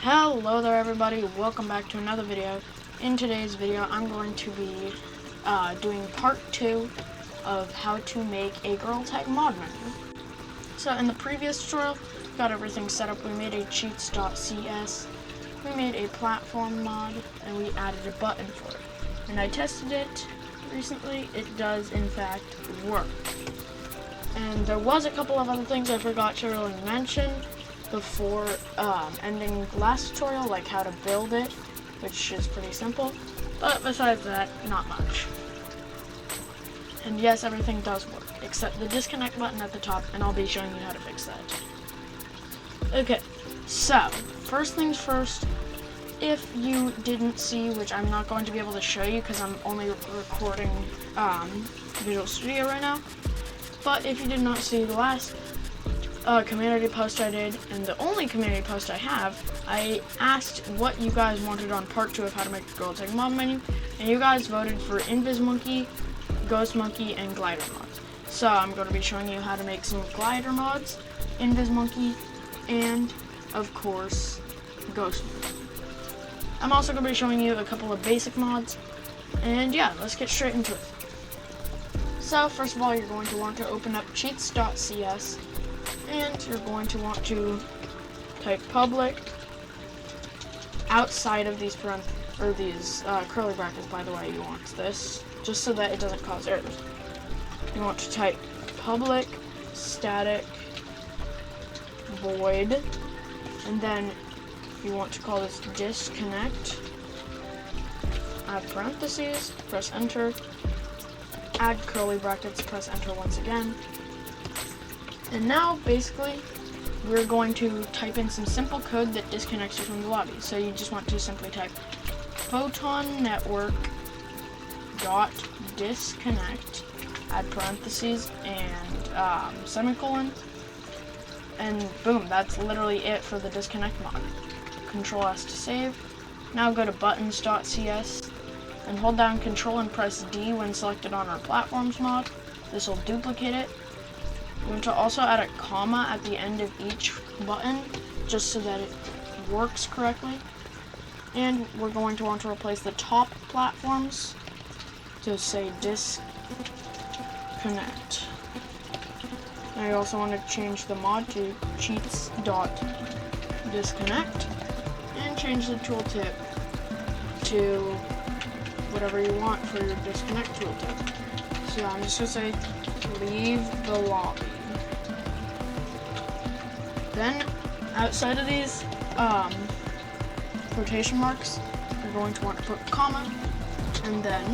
Hello there everybody, welcome back to another video. In today's video I'm going to be doing part 2 of how to make a girl tag mod menu. So in the previous tutorial, got everything set up. We made a cheats.cs, we made a platform mod, and we added a button for it. And I tested it recently, it does in fact work. And there was a couple of other things I forgot to really mention before ending last tutorial, like how to build it, which is pretty simple, but besides that, not much. And yes, everything does work, except the disconnect button at the top, and I'll be showing you how to fix that. Okay, so, first things first, if you didn't see, which I'm not going to be able to show you because I'm only recording Visual Studio right now, but if you did not see the last community post I did, and the only community post I have, I asked what you guys wanted on part 2 of how to make a girl tag mod menu, and you guys voted for Invis Monkey, Ghost Monkey, and Glider mods. So I'm going to be showing you how to make some Glider mods, Invis Monkey, and of course, Ghost Monkey. I'm also going to be showing you a couple of basic mods, and yeah, let's get straight into it. So first of all, you're going to want to open up cheats.cs, and you're going to want to type public outside of these curly brackets. By the way, you want this just so that it doesn't cause errors. You want to type public static void, and then you want to call this disconnect, add parentheses, press enter, add curly brackets, press enter once again. And now, basically, we're going to type in some simple code that disconnects you from the lobby. So you just want to simply type photon network dot disconnect, add parentheses and semicolon, and boom, that's literally it for the disconnect mod. Control S to save. Now go to buttons.cs and hold down Control and press D when selected on our platforms mod. This will duplicate it. You want to also add a comma at the end of each button, just so that it works correctly. And we're going to want to replace the top platforms to say disconnect. Now you also want to change the mod to cheats.disconnect, and change the tooltip to whatever you want for your disconnect tooltip. So I'm just going to say leave the lobby. Then, outside of these quotation marks, you're going to want to put comma, and then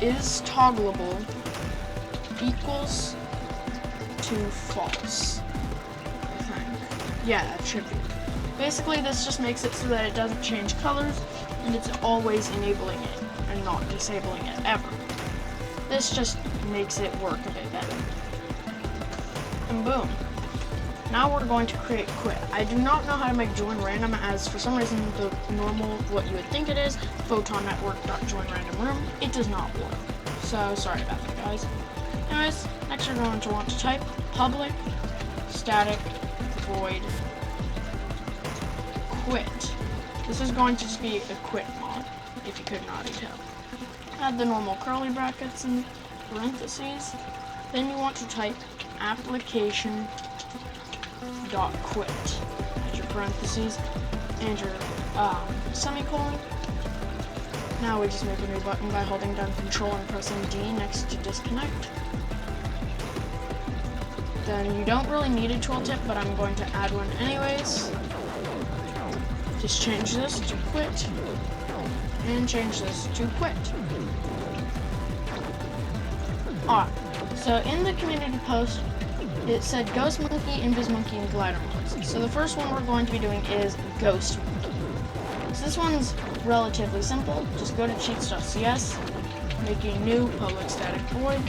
is toggleable equals to false, I think. Yeah, that should be. Basically, this just makes it so that it doesn't change colors, and it's always enabling it, and not disabling it, ever. This just makes it work a bit better. And boom. Now we're going to create quit. I do not know how to make join random, as for some reason the normal, what you would think it is, photon network.join random room, it does not work. So sorry about that, guys. Anyways, next you're going to want to type public static void quit. This is going to just be a quit mod, if you could not tell. Add the normal curly brackets and parentheses. Then you want to type application dot quit. Add your parentheses and your semicolon. Now we just make a new button by holding down Control and pressing D next to disconnect. Then you don't really need a tooltip, but I'm going to add one anyways. Just change this to quit, and change this to quit. Alright, so in the community post, it said Ghost Monkey, Invis Monkey, and Glider mods. So the first one we're going to be doing is Ghost Monkey. So this one's relatively simple. Just go to cheats.cs, make a new public static void,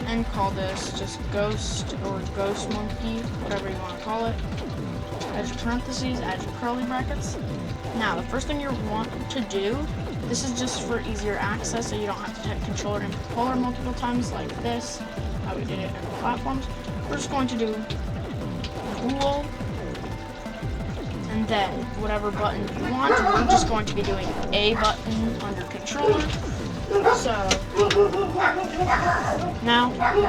and call this just Ghost or Ghost Monkey, whatever you want to call it. Add your parentheses, add your curly brackets. Now, the first thing you want to do, this is just for easier access, so you don't have to type Control or Interpolar multiple times like this, how we did it in the platforms. We're just going to do bool and then whatever button you want. We're just going to be doing A button under controller. So now we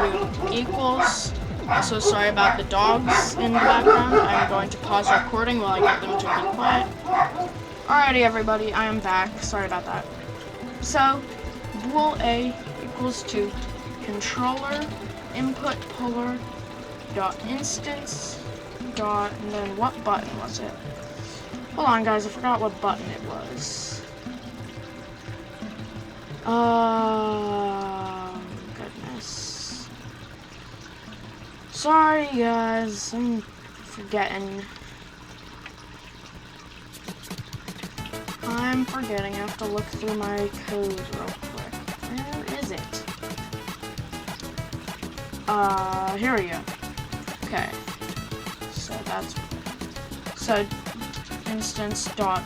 do equals. Also, sorry about the dogs in the background. I'm going to pause recording while I get them to be quiet. Alrighty, everybody, I am back. Sorry about that. So, bool A equals to controller input polar dot instance dot, and then what button was it? Hold on, guys, I forgot what button it was. Goodness. Sorry, guys, I'm forgetting. I have to look through my code real quick. Where is it? Here we go. Okay. So instance dot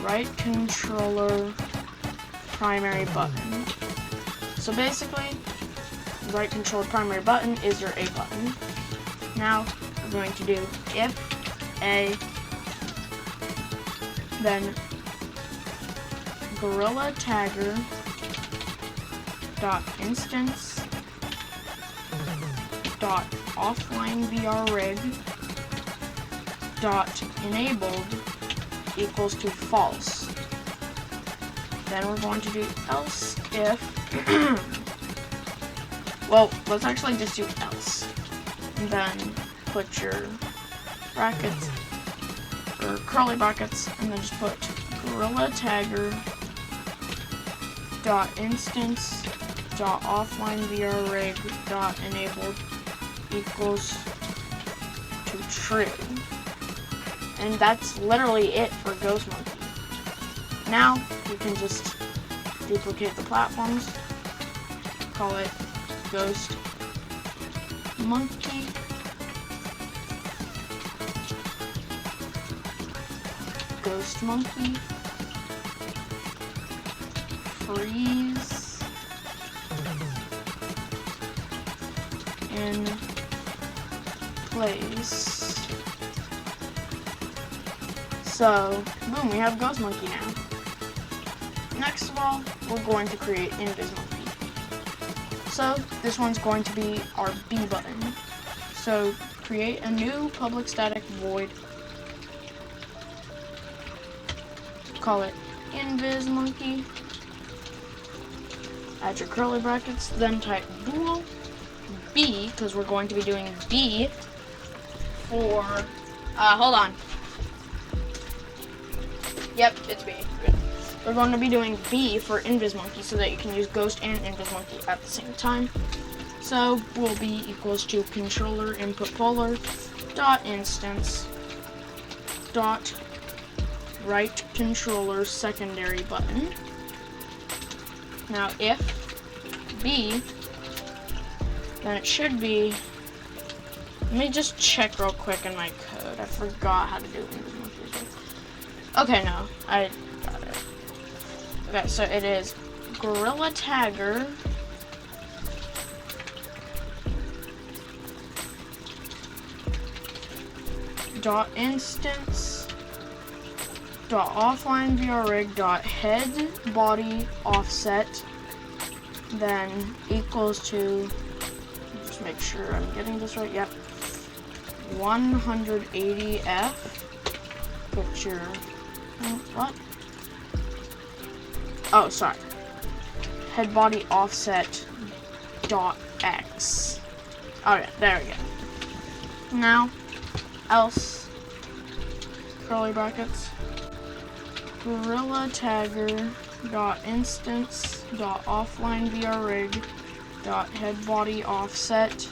right controller primary button. So basically, right controller primary button is your A button. Now we're going to do if A, then gorilla tagger dot instance dot offline vrrig dot enabled equals to false. Then we're going to do else if well, let's actually just do else, and then put your brackets or curly brackets, and then just put gorilla tagger dot instance dot offline vrrig dot enabled equals to true. And that's literally it for Ghost Monkey. Now we can just duplicate the platforms, call it Ghost Monkey, Ghost Monkey, freeze, in place. So, boom, we have Ghost Monkey now. Next of all, we're going to create Invis Monkey. So, this one's going to be our B button. So, create a new public static void. Call it Invis Monkey. Add your curly brackets, then type bool B, because we're going to be doing B for, hold on. Yep, it's B. Good. We're going to be doing B for Invis Monkey so that you can use Ghost and Invis Monkey at the same time. So bool B equals to controller input polar dot instance dot right controller secondary button. Now if B, then it should be. Let me just check real quick in my code. I forgot how to do Invis Monkey. Okay, no, I got it. Okay, so it is gorilla tagger dot instance dot offline vrrig dot head body offset, then equals to, just make sure I'm getting this right. Yep, 180f. Put your what? Oh, sorry. Head body offset dot x. Oh yeah, there we go. Now, else curly brackets gorilla tagger dot instance dot offline vrrig dot head body offset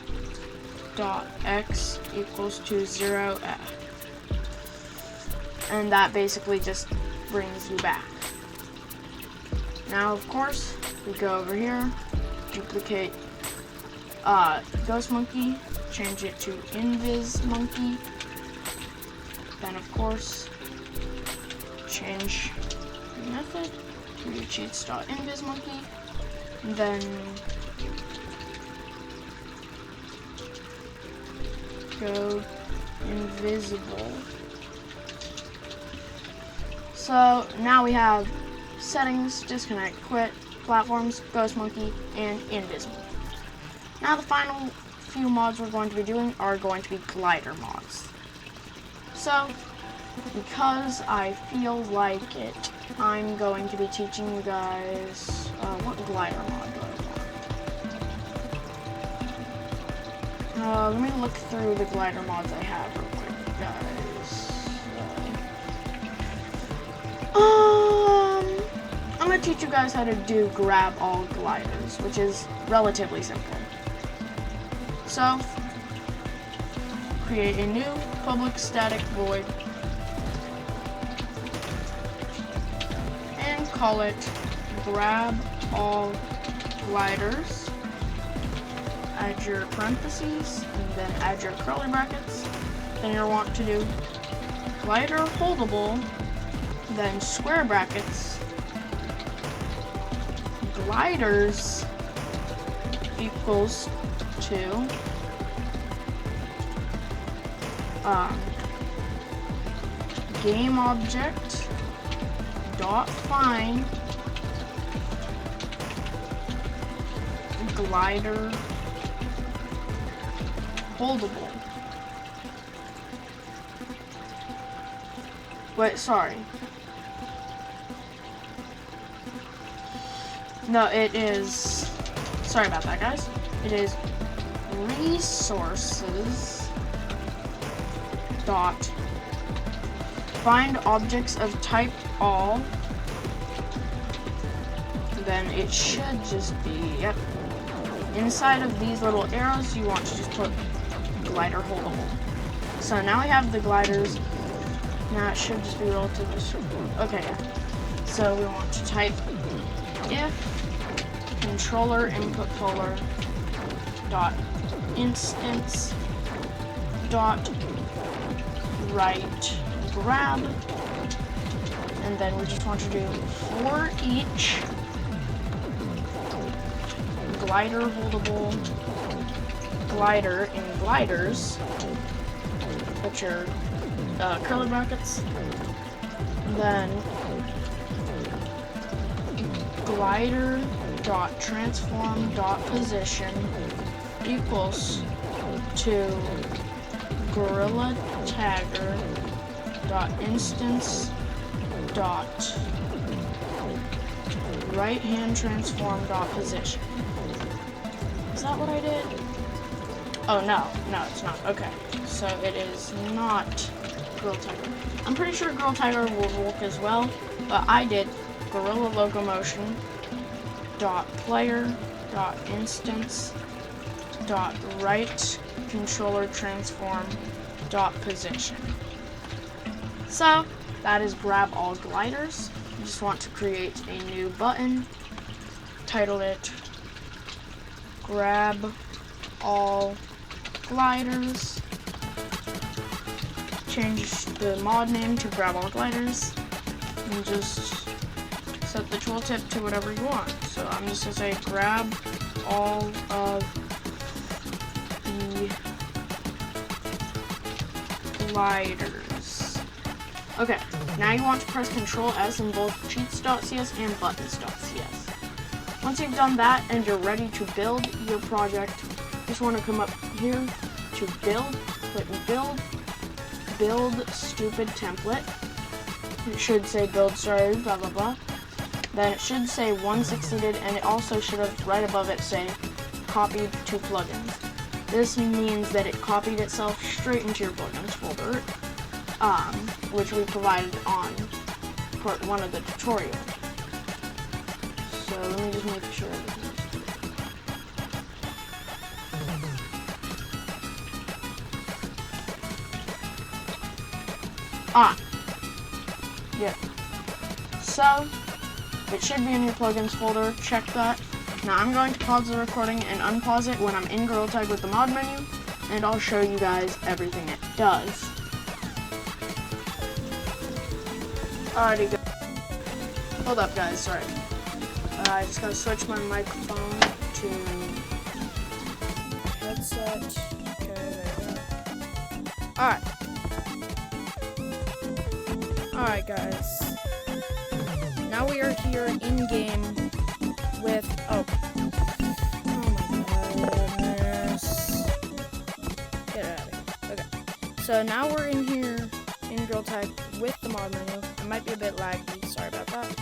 dot x equals to 0f. And that basically just brings you back. Now, of course, we go over here, duplicate Ghost Monkey, change it to Invis Monkey. Then, of course, change the method to cheats.invis monkey. Then go invisible So now we have settings, disconnect, quit, platforms, ghost monkey, and invisible. Now the final few mods we're going to be doing are going to be glider mods. So because I feel like it, I'm going to be teaching you guys what glider mod do I want. Let me look through the glider mods I have real quick, guys. I'm going to teach you guys how to do grab all gliders, which is relatively simple. So, create a new public static void and call it grab all gliders. Add your parentheses and then add your curly brackets. Then you'll want to do glider holdable, then square brackets, gliders equals to game object dot find glider holdable. Wait, sorry. No, it is, sorry about that, guys. It is resources dot find objects of type all. Then it should just be, yep. Inside of these little arrows, you want to just put glider holdable. So now we have the gliders. Now it should just be relatively simple. Okay, yeah. So we want to type if controller input folder dot instance dot write grab, and then we just want to do for each glider holdable glider in gliders, put your curly brackets, then glider dot transform dot position equals to gorilla tagger dot instance dot right hand transform dot position. Is that what I did? Oh no, it's not. Okay, so it is not Gorilla Tiger. I'm pretty sure Gorilla Tiger will work as well, but I did gorilla locomotion dot player dot instance dot right controller transform dot position. So that is grab all gliders. You just want to create a new button, title it grab all gliders, change the mod name to grab all gliders, and just set the tooltip to whatever you want. So I'm just going to say grab all of the gliders. Okay, now you want to press Ctrl S in both cheats.cs and buttons.cs. Once you've done that and you're ready to build your project, you just want to come up here to build, click build stupid template. It should say build sorry, blah blah blah. Then it should say 160'd, and it also should have right above it say copied to plugins. This means that it copied itself straight into your plugins folder, which we provided on part 1 of the tutorial. So let me just make sure everything's good. Yeah. So it should be in your plugins folder. Check that. Now I'm going to pause the recording and unpause it when I'm in Gorilla Tag with the mod menu, and I'll show you guys everything it does. Alrighty, hold up, guys. Sorry. I just gotta switch my microphone to headset. Okay, there we go. Alright, guys. now we are here in game with oh my goodness. Get out of here. Okay. So now we're in here in Girl Tag with the mod menu. It might be a bit laggy, sorry about that.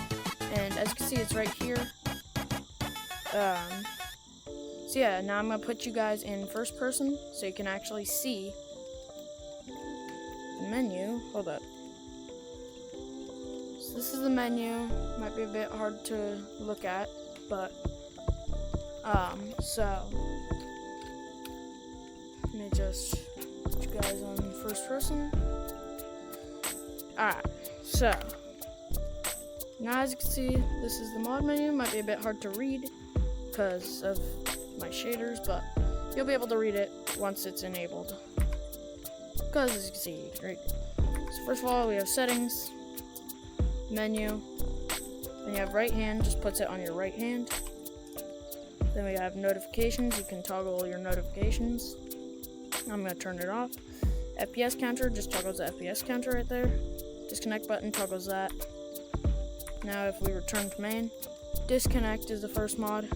And as you can see, it's right here. So yeah, now I'm gonna put you guys in first person so you can actually see the menu. Hold up. So this is the menu. Might be a bit hard to look at, but so let me just put you guys on first person. Alright, so now as you can see, this is the mod menu. Might be a bit hard to read because of my shaders, but you'll be able to read it once it's enabled. Because as you can see, you can read it. So first of all, we have settings, menu, then you have right hand, just puts it on your right hand. Then we have notifications, you can toggle your notifications. I'm going to turn it off. FPS counter, just toggles the FPS counter right there. Disconnect button toggles that. Now if we return to main, disconnect is the first mod.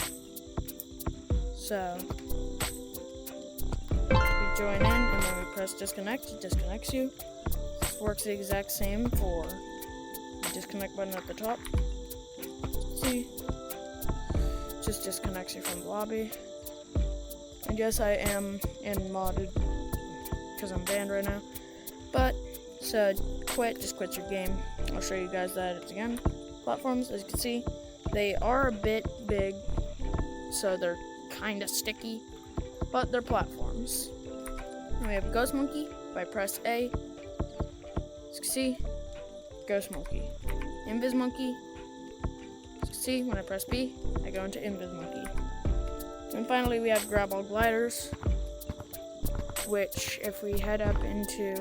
So we join in and then we press disconnect, it disconnects you. This works the exact same for the disconnect button at the top. See? Just disconnects you from the lobby. And yes, I am in modded because I'm banned right now. But so quit, just quit your game. I'll show you guys that again. Platforms, as you can see, they are a bit big, so they're kind of sticky, but they're platforms. And we have Ghost Monkey. If I press A, as you can see, Ghost Monkey. Invis Monkey. As you can see, when I press B, I go into Invis Monkey. And finally, we have Grab All Gliders, which, if we head up into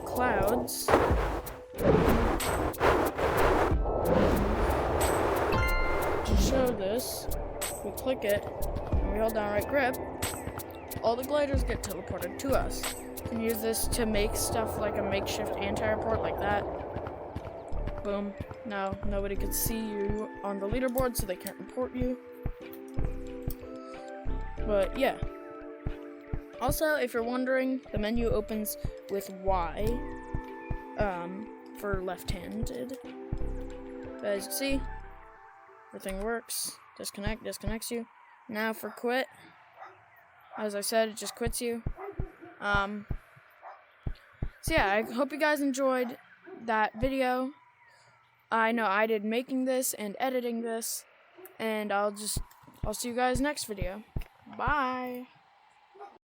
Clouds, to show this, we click it, and we hold down right grip, all the gliders get teleported to us. You can use this to make stuff like a makeshift anti-report like that. Boom. Now, nobody can see you on the leaderboard, so they can't report you. But, yeah. Also, if you're wondering, the menu opens with Y, for left-handed. But as you can see, everything works. Disconnect, disconnects you. Now for quit, as I said, it just quits you. So yeah, I hope you guys enjoyed that video. I know I did making this and editing this, and I'll see you guys next video. Bye!